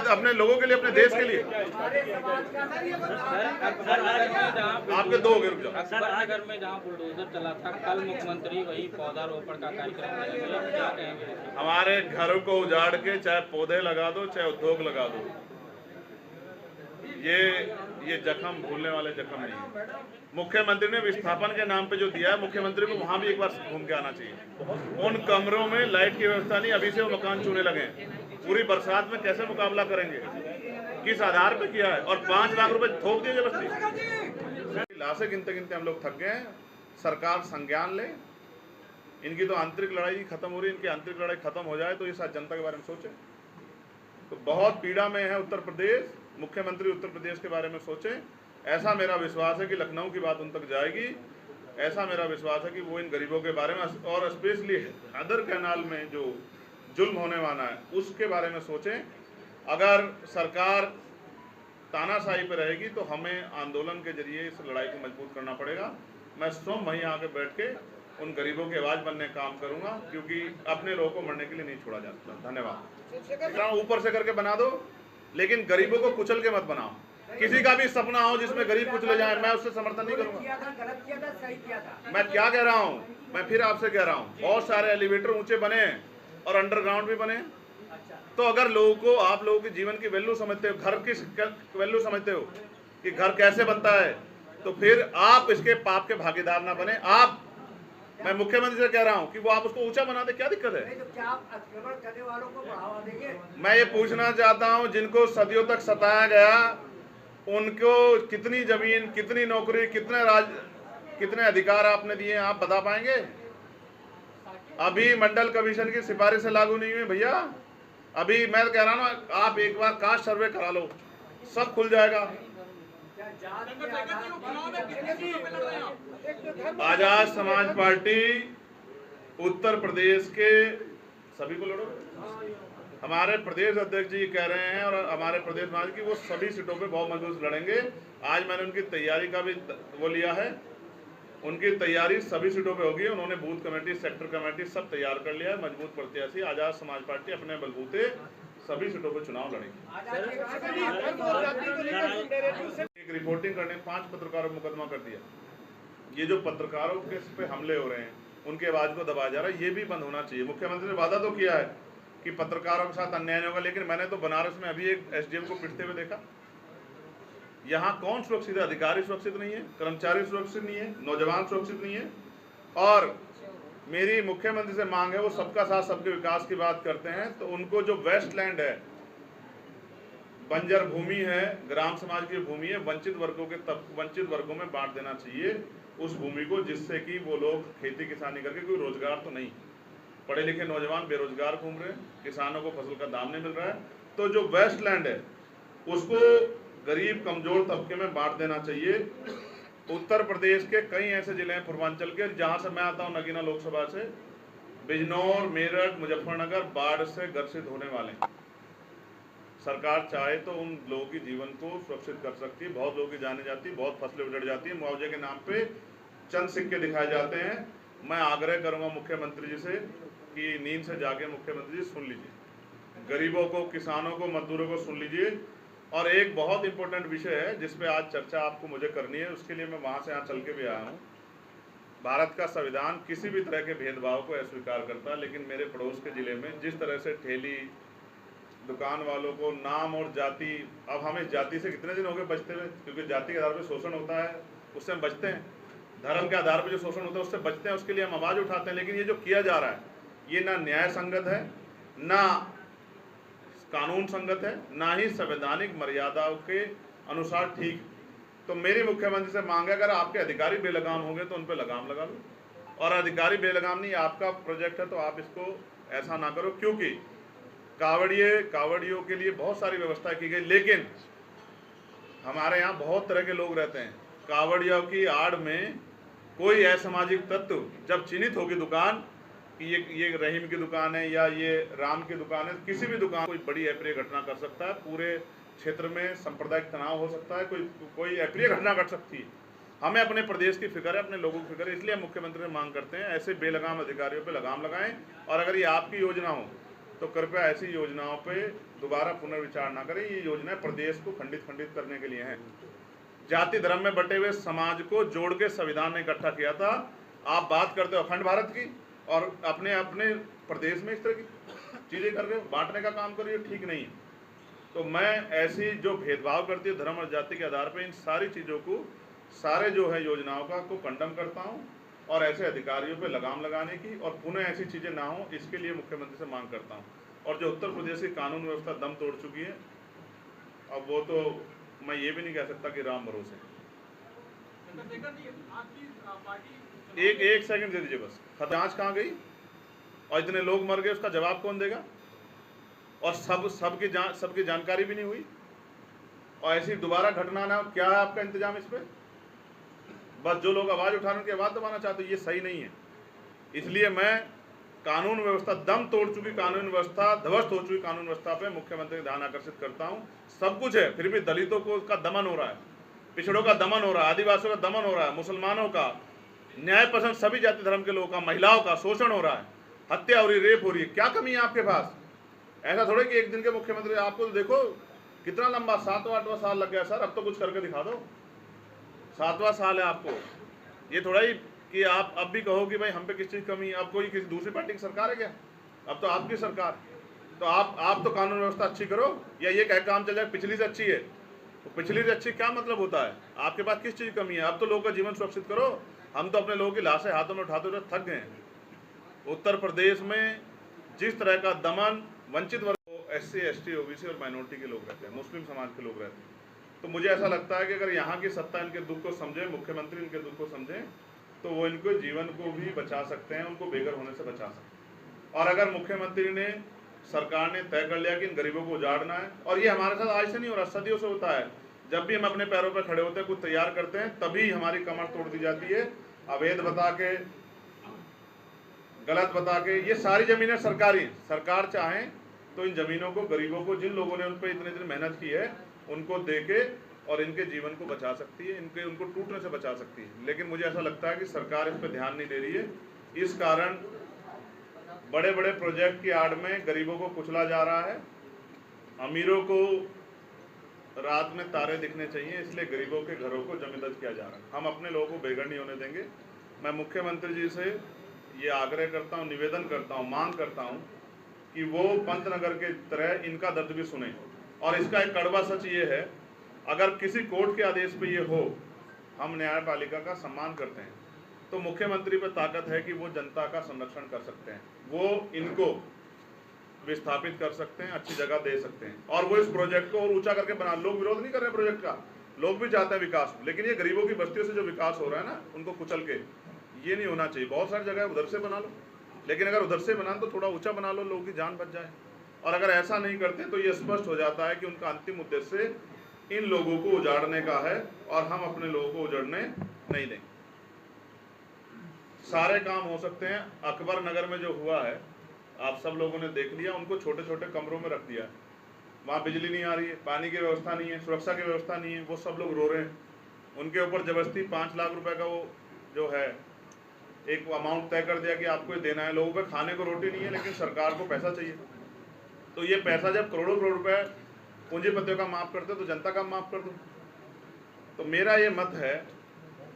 अपने लोगों के लिए, अपने देश के लिए। आपके दो रुक जाओ। नगर में जहाँ बुलडोजर चला था, कल मुख्यमंत्री वही पौधारोपण का कार्यक्रम करेंगे, क्या कहेंगे? हमारे घरों को उजाड़ के चाहे पौधे लगा दो, चाहे उद्योग लगा दो, ये जख्म भूलने वाले जख्म नहीं है। मुख्यमंत्री ने विस्थापन के नाम पे जो दिया है, मुख्यमंत्री को वहां भी एक बार घूम के आना चाहिए। उन कमरों में लाइट की व्यवस्था नहीं, अभी से वो मकान चूने लगे। पूरी बरसात में कैसे मुकाबला करेंगे, किस आधार पे किया है? और 5 लाख रुपए थोक दिए जबरदस्ती। लाशें गिनते गिनते हम लोग थक गए हैं। सरकार संज्ञान ले, इनकी तो आंतरिक लड़ाई खत्म हो रही है, इनकी आंतरिक लड़ाई खत्म हो जाए तो ये साथ जनता के बारे में सोचें। तो बहुत पीड़ा में है उत्तर प्रदेश, मुख्यमंत्री उत्तर प्रदेश के बारे में सोचें। ऐसा मेरा विश्वास है कि लखनऊ की बात उन तक जाएगी। ऐसा मेरा विश्वास है कि वो इन गरीबों के बारे में, और स्पेशली हैदर कैनाल में जो जुल्म होने वाला है उसके बारे में सोचें। अगर सरकार तानाशाही पर रहेगी तो हमें आंदोलन के जरिए इस लड़ाई को मजबूत करना पड़ेगा। मैं स्वयं वहीं आके बैठ के उन गरीबों की आवाज़ बनने का काम करूंगा, क्योंकि अपने लोगों को मरने के लिए नहीं छोड़ा जा सकता। धन्यवाद। ऊपर से करके बना दो, लेकिन गरीबों को कुचल के मत बनाओ। किसी का भी सपना हो जिसमें गरीब कुचले जाए, मैं उससे समर्थन नहीं करूंगा। मैं क्या कह रहा हूं, मैं फिर आपसे कह रहा हूं, बहुत सारे एलिवेटर ऊंचे बने और अंडरग्राउंड भी बने। तो अगर लोगों को, आप लोगों के जीवन की वैल्यू समझते हो, घर की वैल्यू समझते हो कि घर कैसे बनता है, तो फिर आप इसके पाप के भागीदार ना बने। आप, मैं मुख्यमंत्री से कह रहा हूं कि वो आप उसको ऊंचा बना दे, क्या दिक्कत है? तो क्या आप अतिक्रमण करने वालों को बढ़ावा देंगे? मैं ये पूछना चाहता हूं, जिनको सदियों तक सताया गया, उनको कितनी जमीन, कितनी नौकरी, कितने अधिकार आपने दिए, आप बता पाएंगे? अभी मंडल कमीशन की सिफारिशें लागू नहीं हुई भैया। अभी मैं कह रहा हूं ना, आप एक बार कास्ट सर्वे करा लो, सब खुल जाएगा। आजाद समाज पार्टी उत्तर प्रदेश के सभी को लड़ो। हमारे प्रदेश अध्यक्ष जी कह रहे हैं और हमारे प्रदेश महाराज की वो सभी सीटों पे बहुत मजबूत लड़ेंगे। आज मैंने उनकी तैयारी का भी वो लिया है, उनकी तैयारी सभी सीटों पे होगी। उन्होंने बूथ कमेटी, सेक्टर कमेटी सब तैयार कर लिया है। मजबूत प्रत्याशी आजाद समाज पार्टी अपने बलबूते सभी सीटों पे चुनाव लड़ेगी। एक रिपोर्टिंग करने 5 पत्रकारों को मुकदमा कर दिया। ये जो पत्रकारों के पे हमले हो रहे हैं, उनके आवाज को दबाया जा रहा है, ये भी बंद होना चाहिए। मुख्यमंत्री ने वादा तो किया है कि पत्रकारों के साथ अन्याय नहीं होगा, लेकिन मैंने तो बनारस में अभी एक एसडीएम को पिटते हुए देखा। यहाँ कौन सुरक्षित है? अधिकारी सुरक्षित नहीं है, कर्मचारी सुरक्षित नहीं है, नौजवान सुरक्षित नहीं है। और मेरी मुख्यमंत्री से मांग है, वो सबका साथ सबके विकास की बात करते हैं, तो उनको जो वेस्टलैंड है, बंजर भूमि है, ग्राम समाज की भूमि है, वंचित वर्गों में बांट देना चाहिए उस भूमि को, जिससे कि वो लोग खेती किसानी करके, कोई रोजगार तो नहीं, पढ़े लिखे नौजवान बेरोजगार घूम रहे हैं, किसानों को फसल का दाम नहीं मिल रहा है। तो जो वेस्टलैंड है उसको गरीब कमजोर तबके में बांट देना चाहिए। उत्तर प्रदेश के कई ऐसे जिले हैं पूर्वांचल के, जहां से मैं आता हूं, नगीना लोकसभा से, बिजनौर, मेरठ, मुजफ्फरनगर बाढ़ से ग्रसित होने वाले हैं। सरकार चाहे तो उन लोगों की जीवन को सुरक्षित कर सकती है। बहुत लोगों की जाने जाती है, बहुत फसलें उजड़ जाती है, मुआवजे के नाम पे चंद सिक्के दिखाए जाते हैं। मैं आग्रह करूंगा मुख्यमंत्री जी से कि नींद से जाके मुख्यमंत्री जी सुन लीजिए, गरीबों को, किसानों को, मजदूरों को सुन लीजिए। और एक बहुत इंपॉर्टेंट विषय है जिस पे आज चर्चा आपको मुझे करनी है, उसके लिए मैं वहाँ से यहाँ चल के भी आया हूँ। भारत का संविधान किसी भी तरह के भेदभाव को अस्वीकार करता है, लेकिन मेरे पड़ोस के ज़िले में जिस तरह से ठेली दुकान वालों को नाम और जाति, अब हमें जाति से कितने दिन हो गए बचते हुए, क्योंकि जाति के आधार पर शोषण होता है, उससे हम बचते हैं। धर्म के आधार पर जो शोषण होता है उससे बचते हैं, उसके लिए हम आवाज़ उठाते हैं। लेकिन ये जो किया जा रहा है, ये ना न्याय संगत है, ना कानून संगत है, ना ही संवैधानिक मर्यादाओं के अनुसार ठीक। तो मेरी मुख्यमंत्री से मांग है, अगर आपके अधिकारी बेलगाम होंगे तो उन पर लगाम लगा लो, और अधिकारी बेलगाम नहीं, आपका प्रोजेक्ट है तो आप इसको ऐसा ना करो। क्योंकि कावड़ियों के लिए बहुत सारी व्यवस्था की गई, लेकिन हमारे यहाँ बहुत तरह के लोग रहते हैं। कावड़ियों की आड़ में कोई असामाजिक तत्व जब चिन्हित होगी दुकान कि ये रहीम की दुकान है या ये राम की दुकान है, किसी भी दुकान कोई बड़ी अप्रिय घटना कर सकता है, पूरे क्षेत्र में सांप्रदायिक तनाव हो सकता है, कोई अप्रिय घटना घट सकती है। हमें अपने प्रदेश की फिक्र है, अपने लोगों की फिक्र है, इसलिए हम मुख्यमंत्री से मांग करते हैं ऐसे बेलगाम अधिकारियों पे लगाम लगाएं। और अगर ये आपकी योजना हो तो कृपया ऐसी योजनाओं पे दोबारा पुनर्विचार ना करें। ये योजनाएं प्रदेश को खंडित करने के लिए हैं। जाति धर्म में बटे हुए समाज को जोड़ के संविधान ने इकट्ठा किया था। आप बात करते हो अखंड भारत की और अपने अपने प्रदेश में इस तरह की चीजें कर रहे हो, बांटने का काम कर रहे हो, ठीक नहीं है। तो मैं ऐसी जो भेदभाव करती है धर्म और जाति के आधार पर, इन सारी चीज़ों को, सारे जो है योजनाओं का को कंडम करता हूँ और ऐसे अधिकारियों पे लगाम लगाने की और पुनः ऐसी चीज़ें ना हो, इसके लिए मुख्यमंत्री से मांग करता हूँ। और जो उत्तर प्रदेश की कानून व्यवस्था दम तोड़ चुकी है, अब वो तो मैं ये भी नहीं कह सकता कि राम भरोसे। एक सेकंड दे दीजिए बस। जांच कहाँ गई और इतने लोग मर गए, उसका जवाब कौन देगा? और सबकी जानकारी भी नहीं हुई और ऐसी दोबारा घटना ना, क्या है आपका इंतजाम इस पे? बस जो लोग आवाज उठाने की आवाज दबाना चाहते, ये सही नहीं है। इसलिए मैं कानून व्यवस्था दम तोड़ चुकी, कानून व्यवस्था ध्वस्त हो चुकी कानून व्यवस्था पे मुख्यमंत्री का ध्यान आकर्षित करता हूं। सब कुछ है, फिर भी दलितों को का दमन हो रहा है, पिछड़ों का दमन हो रहा है, आदिवासियों का दमन हो रहा है, मुसलमानों का, न्याय पसंद सभी जाति धर्म के लोगों का, महिलाओं का शोषण हो रहा है, हत्या हो रही, रेप हो रही है। क्या कमी है आपके पास? ऐसा थोड़े कि एक दिन के मुख्यमंत्री, आपको तो देखो कितना लंबा 7वां 8वां साल लग गया सर, अब तो कुछ करके दिखा दो। 7वां साल है आपको, ये थोड़ा ही कि आप अब भी कहो कि भाई हम पे किस चीज़ कमी है। अब कोई किसी दूसरी पार्टी की सरकार है क्या? अब तो आपकी सरकार, तो आप तो कानून व्यवस्था अच्छी करो, या ये कह काम चल जाए पिछली से अच्छी है। तो पिछली से अच्छी क्या मतलब होता है? आपके पास किस चीज़ की कमी है? अब तो लोगों का जीवन सुरक्षित करो। हम तो अपने लोगों की लाशें हाथों में उठाते हुए थक गए हैं। उत्तर प्रदेश में जिस तरह का दमन वंचित वर्ग, SC ST OBC और माइनॉरिटी के लोग रहते हैं, मुस्लिम समाज के लोग रहते हैं, तो मुझे ऐसा लगता है कि अगर यहाँ की सत्ता इनके दुख को समझे, मुख्यमंत्री इनके दुख को समझे, तो वो इनको जीवन को भी बचा सकते हैं, उनको बेघर होने से बचा सकते हैं। और अगर मुख्यमंत्री ने, सरकार ने तय कर लिया कि इन गरीबों को उजाड़ना है, और ये हमारे साथ आज से नहीं हो रहा, सदियों से होता है। जब भी हम अपने पैरों पर खड़े होते हैं, कुछ तैयार करते हैं, तभी हमारी कमर तोड़ दी जाती है, अवैध बता के, गलत बता के। ये सारी जमीनें सरकारी, सरकार चाहे तो इन जमीनों को गरीबों को, जिन लोगों ने उन पर इतने दिन मेहनत की है, उनको दे के और इनके जीवन को बचा सकती है, उनको टूटने से बचा सकती है। लेकिन मुझे ऐसा लगता है कि सरकार इस पर ध्यान नहीं दे रही है। इस कारण बड़े बड़े प्रोजेक्ट की आड़ में गरीबों को कुचला जा रहा है। अमीरों को रात में तारे दिखने चाहिए, इसलिए गरीबों के घरों को जमींदोज किया जा रहा है। हम अपने लोगों को बेघर नहीं होने देंगे। मैं मुख्यमंत्री जी से ये आग्रह करता हूँ, निवेदन करता हूँ, मांग करता हूँ कि वो पंतनगर के तरह इनका दर्द भी सुने। और इसका एक कड़वा सच ये है, अगर किसी कोर्ट के आदेश पे ये हो, हम न्यायपालिका का सम्मान करते हैं, तो मुख्यमंत्री पे ताकत है कि वो जनता का संरक्षण कर सकते हैं, वो इनको विस्थापित कर सकते हैं, अच्छी जगह दे सकते हैं, और वो इस प्रोजेक्ट को और ऊंचा करके बना। लोग विरोध नहीं कर रहे प्रोजेक्ट का, लोग भी चाहते हैं विकास, लेकिन ये गरीबों की बस्तियों से जो विकास हो रहा है ना, उनको कुचल के, ये नहीं होना चाहिए। बहुत सारी जगह उधर से बना लो, लेकिन अगर उधर से बना तो थोड़ा ऊंचा बना लो, लोगों की जान बच जाए। और अगर ऐसा नहीं करते तो ये स्पष्ट हो जाता है कि उनका अंतिम उद्देश्य इन लोगों को उजाड़ने का है, और हम अपने लोगों को उजाड़ने नहीं देंगे। सारे काम हो सकते हैं। अकबर नगर में जो हुआ है, आप सब लोगों ने देख लिया, उनको छोटे छोटे कमरों में रख दिया। वहाँ बिजली नहीं आ रही है, पानी की व्यवस्था नहीं है, सुरक्षा की व्यवस्था नहीं है, वो सब लोग रो रहे हैं। उनके ऊपर जबरदस्ती 5 लाख रुपए का वो जो है एक अमाउंट तय कर दिया कि आपको देना है। लोगों के खाने को रोटी नहीं है, लेकिन सरकार को पैसा चाहिए। तो ये पैसा जब करोड़ों करोड़ रुपए पूंजीपतियों का माफ करते तो जनता का माफ कर दो। तो मेरा ये मत है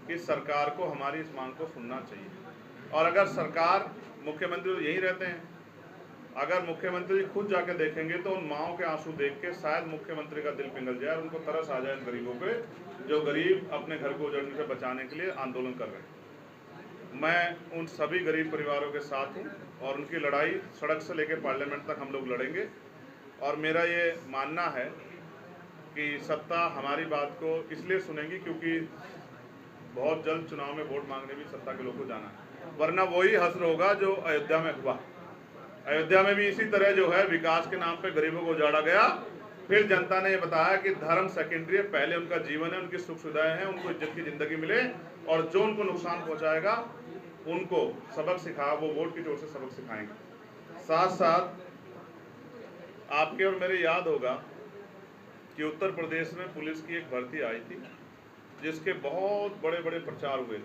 कि सरकार को हमारी इस मांग को सुनना चाहिए। और अगर सरकार, मुख्यमंत्री तो यहीं रहते हैं, अगर मुख्यमंत्री खुद जाके देखेंगे तो उन माओं के आंसू देख के शायद मुख्यमंत्री का दिल पिघल जाए, उनको तरस आ जाए इन गरीबों पे, जो गरीब अपने घर को उजड़ने से बचाने के लिए आंदोलन कर रहे हैं। मैं उन सभी गरीब परिवारों के साथ हूँ, और उनकी लड़ाई सड़क से लेकर पार्लियामेंट तक हम लोग लड़ेंगे। और मेरा ये मानना है कि सत्ता हमारी बात को इसलिए सुनेगी क्योंकि बहुत जल्द चुनाव में वोट मांगने भी सत्ता के लोगों को जाना है, वरना वही हश्र होगा जो अयोध्या में हुआ। अयोध्या में भी इसी तरह जो है विकास के नाम पे गरीबों को उजाड़ा गया। फिर जनता ने ये बताया कि धर्म सेकेंडरी है, पहले उनका जीवन है, उनकी सुख सुविधाएं हैं, उनको इज्जत की जिंदगी मिले, और जो उनको नुकसान पहुंचाएगा उनको सबक सिखा, वो वोट की जोर से सबक सिखाएंगे। साथ साथ आपके और मेरे याद होगा कि उत्तर प्रदेश में पुलिस की एक भर्ती आई थी, जिसके बहुत बड़े बड़े प्रचार हुए।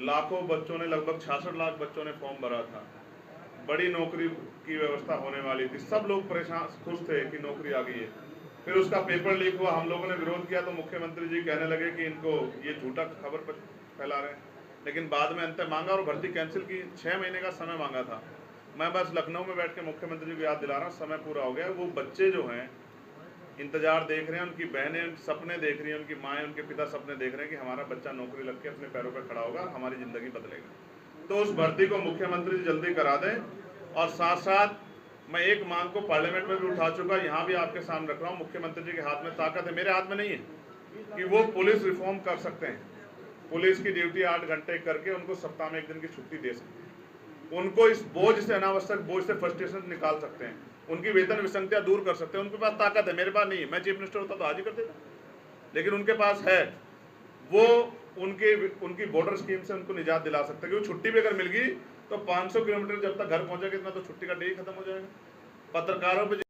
लाखों बच्चों ने, लगभग 66 लाख बच्चों ने फॉर्म भरा था। बड़ी नौकरी की व्यवस्था होने वाली थी, सब लोग परेशान खुश थे कि नौकरी आ गई है। फिर उसका पेपर लीक हुआ, हम लोगों ने विरोध किया तो मुख्यमंत्री जी कहने लगे कि इनको ये झूठा खबर फैला रहे हैं, लेकिन बाद में अंत मांगा और भर्ती कैंसिल की। 6 महीने का समय मांगा था। मैं बस लखनऊ में बैठ के मुख्यमंत्री जी को याद दिला रहा हूँ, समय पूरा हो गया। वो बच्चे जो हैं इंतजार देख रहे हैं, उनकी बहनें सपने देख रही हैं, उनकी माएँ उनके पिता सपने देख रहे हैं कि हमारा बच्चा नौकरी लग के अपने पैरों पर खड़ा होगा, हमारी ज़िंदगी बदलेगा। तो उस भर्ती को मुख्यमंत्री जी जल्दी करा दें। और साथ साथ मैं एक मांग को पार्लियामेंट में भी उठा चुका, यहाँ भी आपके सामने रख रहा हूँ। मुख्यमंत्री जी के हाथ में ताकत है, मेरे हाथ में नहीं है, कि वो पुलिस रिफॉर्म कर सकते हैं। पुलिस की ड्यूटी 8 घंटे करके उनको सप्ताह में 1 दिन की छुट्टी दे सकते हैं। उनको इस बोझ से, अनावश्यक बोझ से, फ्रस्ट्रेशन निकाल सकते हैं, उनकी वेतन विसंगतियां दूर कर सकते हैं। उनके पास ताकत है, मेरे पास नहीं है। मैं चीफ मिनिस्टर होता तो आज ही कर देता, लेकिन उनके पास है। वो उनकी बॉर्डर स्कीम से उनको निजात दिला सकते हैं, क्योंकि छुट्टी भी अगर मिल गई तो 500 किलोमीटर जब तक घर पहुंचेगा इतना तो छुट्टी का डे ही खत्म हो जाएगा। पत्रकारों पर